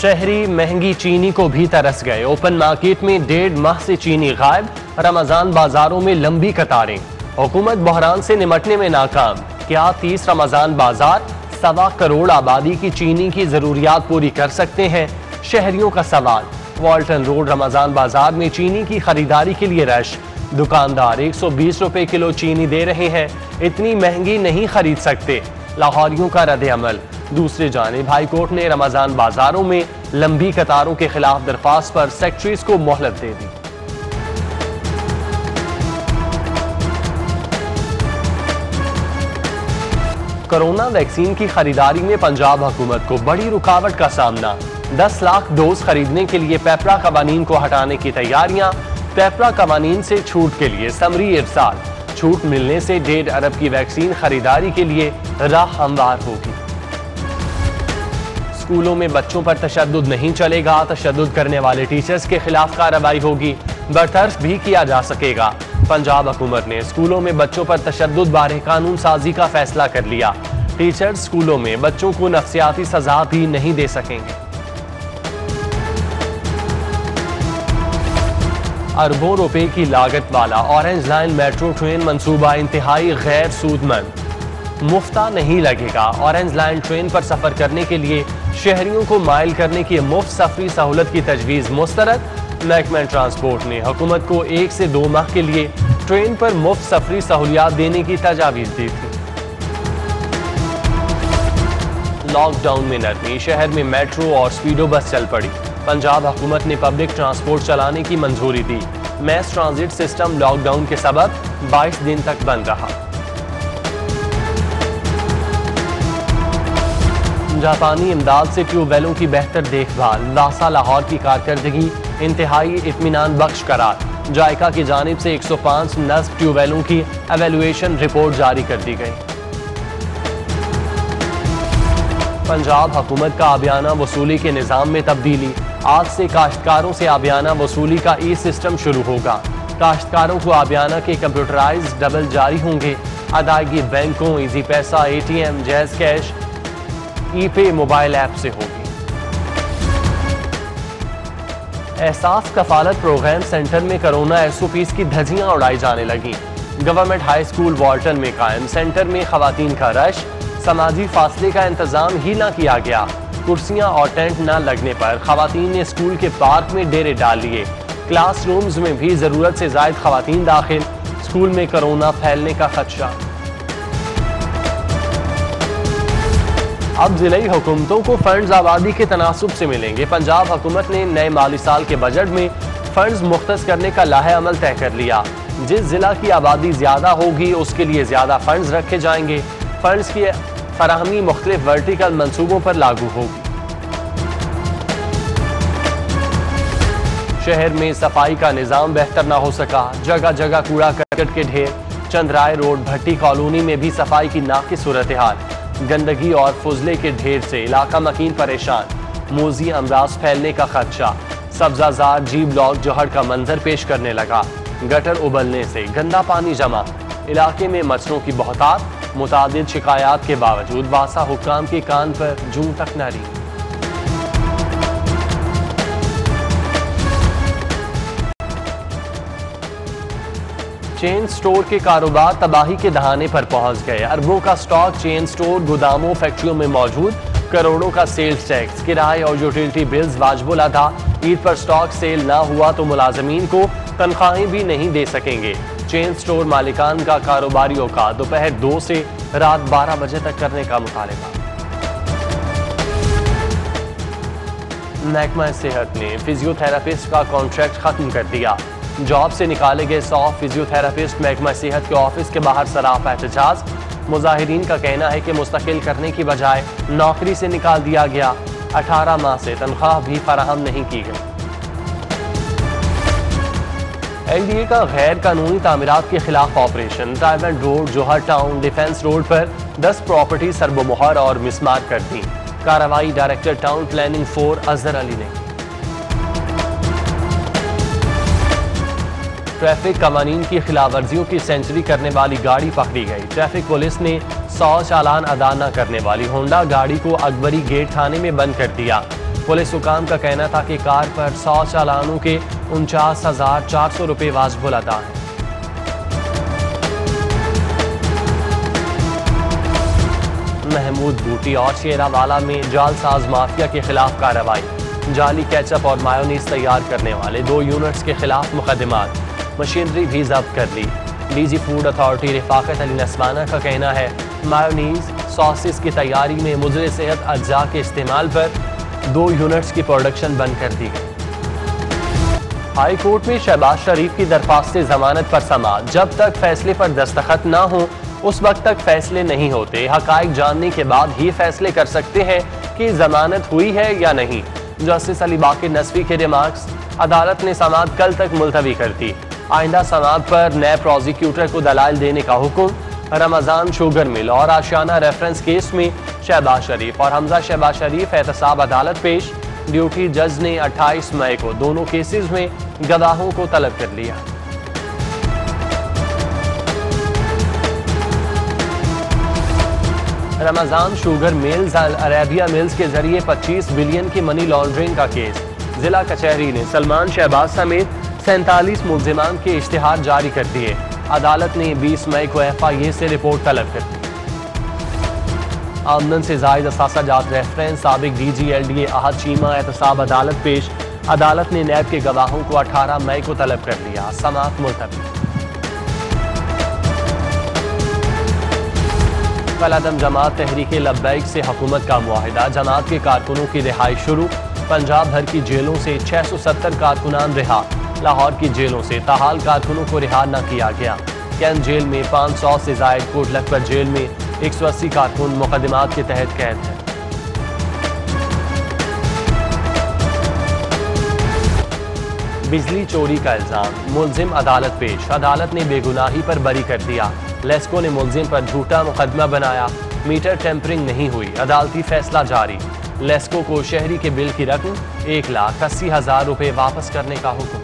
शहरी महंगी चीनी को भी तरस गए। ओपन मार्केट में 1.5 माह से चीनी गायब। रमजान बाजारों में लंबी कतारें। हुकूमत बहरान से निमटने में नाकाम। क्या 30 रमजान बाजार 1.25 करोड़ आबादी की चीनी की जरूरियात पूरी कर सकते हैं? शहरियों का सवाल। वॉल्टन रोड रमजान बाजार में चीनी की खरीदारी के लिए रश। दुकानदार 120 रुपए किलो चीनी दे रहे हैं। इतनी महंगी नहीं खरीद सकते। लाहौरियों का रद्द अमल। दूसरी जानिब हाई कोर्ट ने रमजान बाजारों में लंबी कतारों के खिलाफ दरख्वास्त पर सेक्रेटरीज को मोहलत दे दी। कोरोना वैक्सीन की खरीदारी में पंजाब हुकूमत को बड़ी रुकावट का सामना। 10 लाख डोज खरीदने के लिए पेपरा कवानीन को हटाने की तैयारियां। पेपरा कवानीन से छूट के लिए समरी इरसाल। छूट मिलने से 1.5 अरब की वैक्सीन खरीदारी के लिए राह हमवार होगी। स्कूलों में बच्चों पर तशद्दुद नहीं चलेगा। तशद्दुद करने वाले टीचर्स के खिलाफ कार्रवाई होगी। बरतरफ भी किया जा सकेगा। पंजाब हुकूमत ने स्कूलों में बच्चों पर तशद्दुद बारे कानून साजी का फैसला कर लिया। टीचर्स स्कूलों में बच्चों को नफ्सियाती सजा भी नहीं दे सकेंगे। अरबों रुपए की लागत वाला ऑरेंज लाइन मेट्रो ट्रेन मंसूबा इंतहाई गैर सूदमंद। मुफ्ता नहीं लगेगा। ऑरेंज लाइन ट्रेन पर सफर करने के लिए शहरियों को माइल करने की मुफ्त सफरी सहूलत की तजवीज मुस्तरद। महकमा ट्रांसपोर्ट ने हुकूमत को 1 से 2 माह के लिए ट्रेन पर मुफ्त सफरी सहूलियात देने की तजावीज दी थी। लॉकडाउन में नरमी। शहर में मेट्रो और स्पीडो बस चल पड़ी। पंजाब हुकूमत ने पब्लिक ट्रांसपोर्ट चलाने की मंजूरी दी। मैस ट्रांजिट सिस्टम लॉकडाउन के सबब 22 दिन तक बंद रहा। जापानी इमदाद से ट्यूबवेलों की बेहतर देखभाल। लासा लाहौर की कारकर्दगी इंतहाई इत्मीनान बख्श करार। जायका की जानिब से 105 नस्ब ट्यूबवेलों की एवेल्युएशन रिपोर्ट जारी कर दी गई। पंजाब हुकूमत का आबियाना वसूली के निज़ाम में तब्दीली। आज से काश्तकारों से आबियाना वसूली का ई सिस्टम शुरू होगा। काश्तकारों को आबियाना के कंप्यूटराइज डबल जारी होंगे। अदायगी बैंकों, Easypaisa, ATM, JazzCash, ePay mobile app से होगी। एहसास कफालत प्रोग्राम सेंटर में कोरोना SOPs की धज्जियां उड़ाई जाने लगी। गवर्नमेंट हाई स्कूल वॉल्टन में कायम सेंटर में खवातीन का रश। समाजी फासले का इंतजाम ही ना किया गया। कुर्सियां और टेंट न लगने पर खवातीन ने स्कूल के पार्क में डेरे डाल लिए। क्लासरूम्स में भी जरूरत से ज्यादा खवातीन दाखिल। स्कूल में कोरोना फैलने का खदशा। अब जिले हुकूमतों को फंड्स आबादी के तनासुब से मिलेंगे। पंजाब हुकूमत ने नए माली साल के बजट में फंड्स मुख्तस करने का लाहे अमल तय कर लिया। जिस जिला की आबादी ज्यादा होगी उसके लिए ज्यादा फंड्स रखे जाएंगे। फंड्स की फराहमी मुख्तलिफ वर्टिकल मंसूबों पर लागू होगी। शहर में सफाई का निजाम बेहतर ना हो सका। जगह जगह कूड़ा करकट के ढेर। चंद्राय रोड भट्टी कॉलोनी में भी सफाई की नाकिस सूरत हाल। गंदगी और फुजले के ढेर से इलाका मकीन परेशान। मोजी अमराज फैलने का खदशा। सब्जाजार जी ब्लॉक जहर का मंजर पेश करने लगा। गटर उबलने से गंदा पानी जमा। इलाके में मच्छरों की बहुतात। मुतादिद शिकायत के बावजूद वासा हुक्काम के कान पर जूं तक न रही। चेन स्टोर के कारोबार तबाही के दहाने पर पहुंच गए। अरबों का स्टॉक चेन स्टोर, गोदामों, फैक्ट्रियों में मौजूद। करोड़ों का सेल्स टैक्स, किराए और यूटिलिटी बिल्स वाजिबुल अदा। ईद पर स्टॉक सेल ना हुआ तो मुलाजमीन को तनख्वाहें भी नहीं दे सकेंगे। चेन स्टोर मालिकान का कारोबारियों का दोपहर 2 से रात 12 बजे तक करने का मुतालबा। महकमा सेहत ने फिजियोथेरापिस्ट का कॉन्ट्रैक्ट खत्म कर दिया। जॉब से निकाले गए 100 फिजियोथेरापिस्ट महकमा सेहत के ऑफिस के बाहर सरापा एहतजाज। मुजाहिरीन का कहना है कि मुस्तकिल करने की बजाय नौकरी से निकाल दिया गया। 18 माह से तनख्वाह भी फराहम नहीं की गई। LDA का गैर कानूनी तामीरात के खिलाफ ऑपरेशन। डायमंड रोड, जोहर टाउन, डिफेंस रोड पर 10 प्रॉपर्टी सरबोमोहर और मिसमार कर दी। कार्रवाई director town planning 4 Azhar Ali ने की। ट्रैफिक कवानीन की खिलाफ वर्जियों की सेंचुरी करने वाली गाड़ी पकड़ी गई। ट्रैफिक पुलिस ने 100 चालान अदा न करने वाली होंडा गाड़ी को अकबरी गेट थाने में बंद कर दिया। पुलिस हुकाम का कहना था कि कार पर 100 चालानों के 49,400 रुपये वाजिबुल अदा है। महमूद बूटी और शेरावाला में जालसाज माफिया के खिलाफ कार्रवाई। जाली केचप और मायोनीज तैयार करने वाले 2 यूनिट्स के खिलाफ मुकदमात। मशीनरी भी जब्त कर ली। DG food authority Rafaqat Ali Naswana का कहना है मायोनीज सॉसेस की तैयारी में मुज़र सेहत अज्जा के इस्तेमाल पर 2 यूनिट्स की प्रोडक्शन बंद कर दी गई। हाई कोर्ट में शहबाज शरीफ की दरख्वास्त जमानत पर समाअत। जब तक फैसले पर दस्तखत ना हो उस वक्त तक फैसले नहीं होते। हकाइक जानने के बाद ही फैसले कर सकते हैं कि जमानत हुई है या नहीं। जस्टिस अली बाकिर नसवी के रिमार्क्स। अदालत ने समाअत कल तक मुलतवी कर दी। आइंदा समाअत पर नए प्रोसिक्यूटर को दलाइल देने का हुक्म। रमजान शुगर मिल और आशियाना रेफरेंस केस में शहबाज शरीफ और हमजा शहबाज शरीफ एहतसाब अदालत पेश। ड्यूटी जज ने 28 मई को दोनों केसेस में गवाहों को तलब कर लिया। Ramzan sugar mills Arabia mills के जरिए 25 बिलियन की मनी लॉन्ड्रिंग का केस। जिला कचहरी ने सलमान शहबाज समेत 47 मुल्जिमान के इश्तिहार जारी कर दिए। अदालत ने 20 मई को FIA से रिपोर्ट तलब कर दी। आमदन से जायद असासा जात रेफरेंस साबिक DG LDA अहद चीमा एहतसाब अदालत पेश। अदालत ने नैब के गवाहों को 18 मई को तलब कर लिया। समाअत मुलतवी। कलअदम जमात तहरीक लब्बैक से हुकूमत का मुआहिदा। जमात के कारकुनों की रिहाई शुरू। पंजाब भर की जेलों से 670 कारकुनान रिहा। लाहौर की जेलों से ताहाल कारकुनों को रिहा न किया गया। कैंट जेल में 500 से जायद, कोट लखपत जेल में 180 कारकुन मुकदमात के तहत कैद है। बिजली चोरी का इल्जाम। मुलजिम अदालत पेश। अदालत ने बेगुनाही पर बरी कर दिया। लेस्को ने मुलजिम पर झूठा मुकदमा बनाया। मीटर टेम्परिंग नहीं हुई। अदालती फैसला जारी। लेस्को को शहरी के बिल की रकम 1,80,000 रुपये वापस करने का हुक्म।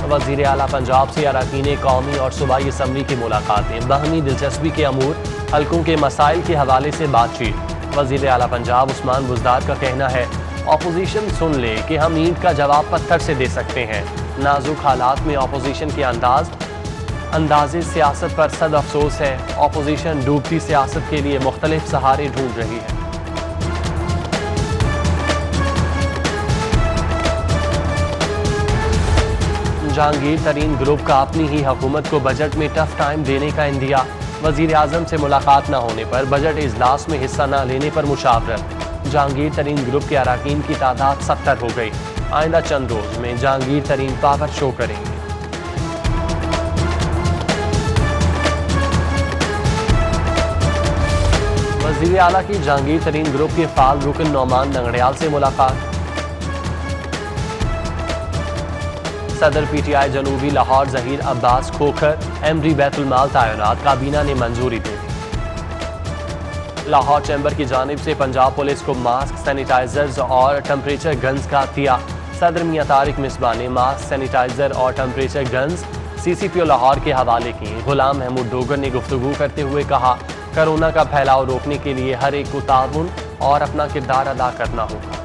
वज़ीर आला पंजाब से अरकान कौमी और सूबाई असम्बली की मुलाकातें। बाहमी दिलचस्पी के अमूर हल्कों के मसाइल के हवाले से बातचीत। वज़ीर आला पंजाब उस्मान बुज़दार का कहना है अपोजिशन सुन ले कि हम ईंट का जवाब पत्थर से दे सकते हैं। नाजुक हालात में अपोजिशन के अंदाज़े सियासत पर सद अफसोस है। अपोजिशन डूबती सियासत के लिए मुख्तलिफ सहारे ढूंढ रही है। जहांगीर तरीन ग्रुप का अपनी ही हुकूमत को बजट में टफ टाइम देने का इंदिया। वजीर आजम से मुलाकात न होने पर बजट इजलास में हिस्सा न लेने पर मुशावरत। जहांगीर तरीन ग्रुप के अरकान की तादाद 70 हो गई। आइंदा चंद रोज में जहांगीर तरीन पावर शो करेंगे। वज़ीर आला की जहांगीर तरीन ग्रुप के फाल रुकन नौमान नंगड़ियाल से मुलाकात। सदर PTI जनूबी लाहौर जहीर अब्बास खोखर एमडी बैतुल माल तैनात। काबीना ने मंजूरी दे दी। लाहौर चैम्बर की जानिब से पंजाब पुलिस को मास्क, सैनिटाइजर्स और टेम्परेचर गन्स का दिया। सदर मियां तारिक मिसबा ने मास्क, सैनिटाइजर और टेम्परेचर गन्स CCPO लाहौर के हवाले की। गुलाम महमूद डोगर ने गुफ्तगू करते हुए कहा कोरोना का फैलाव रोकने के लिए हर एक को ताउन और अपना किरदार अदा करना होगा।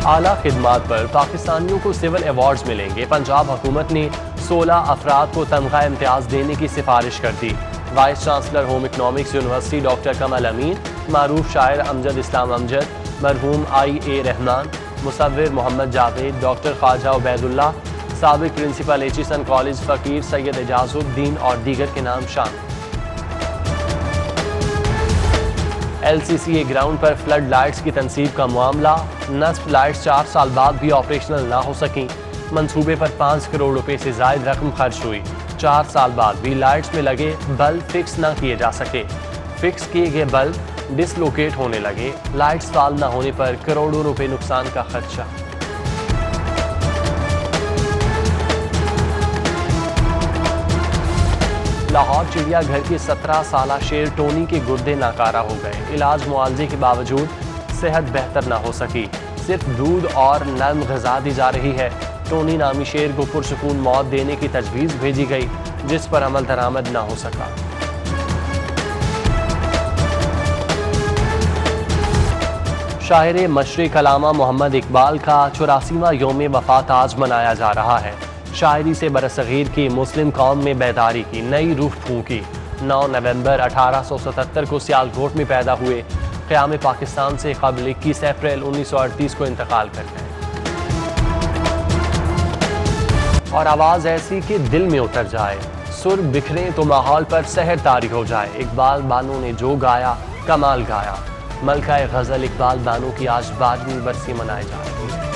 आला खिदमात पर पाकिस्तानियों को सिविल अवार्ड्स मिलेंगे। पंजाब हुकूमत ने 16 अफराद को तनख्वाह इम्तियाज देने की सिफारिश कर दी। Vice chancellor home economics university doctor Kamal Amin, मारूफ शायर अमजद इस्लाम अमजद, मरहूम IA रहमान, मुसव्विर मोहम्मद जावेद, डॉक्टर ख्वाजा उबैदुल्ला, साबिक प्रिंसिपल एचिसन कॉलेज फ़कीर सैयद एजाजुद्दीन और दीगर के नाम शामिल। LCCA ग्राउंड पर फ्लड लाइट्स की तनसीब का मामला। नस्ब लाइट्स 4 साल बाद भी ऑपरेशनल ना हो सकी। मंसूबे पर 5 करोड़ रुपए से जायद रकम खर्च हुई। 4 साल बाद भी लाइट्स में लगे बल्ब फिक्स ना किए जा सके। फिक्स किए गए बल्ब डिसलोकेट होने लगे। लाइट्स फाल न होने पर करोड़ों रुपए नुकसान का खर्चा। लाहौर चिड़ियाघर के 17 साला शेर टोनी के गुर्दे नाकारा हो गए। इलाज मुआवजे के बावजूद सेहत बेहतर ना हो सकी। सिर्फ दूध और नर्म ग़िज़ा दी जा रही है। टोनी नामी शेर को पुरसुकून मौत देने की तजवीज़ भेजी गई, जिस पर अमल दरामद ना हो सका। शायर मशरिक अल्लामा मोहम्मद इकबाल का 84वां यौम वफ़ात आज मनाया जा रहा है। शायरी से बरसगीर की मुस्लिम कौम में बेदारी की नई रूह फूंकी। 9 नवंबर 1877 को सियालकोट में पैदा हुए, क़याम पाकिस्तान से क़ब्ल 21 अप्रैल 1938 को इंतकाल कर गए। और आवाज़ ऐसी कि दिल में उतर जाए, सुर बिखरे तो माहौल पर सहर तारी हो जाए। इकबाल बानो ने जो गाया कमाल गाया। मलका गज़ल इकबाल बानो की आज 12वीं बरसी मनाई जा रही है।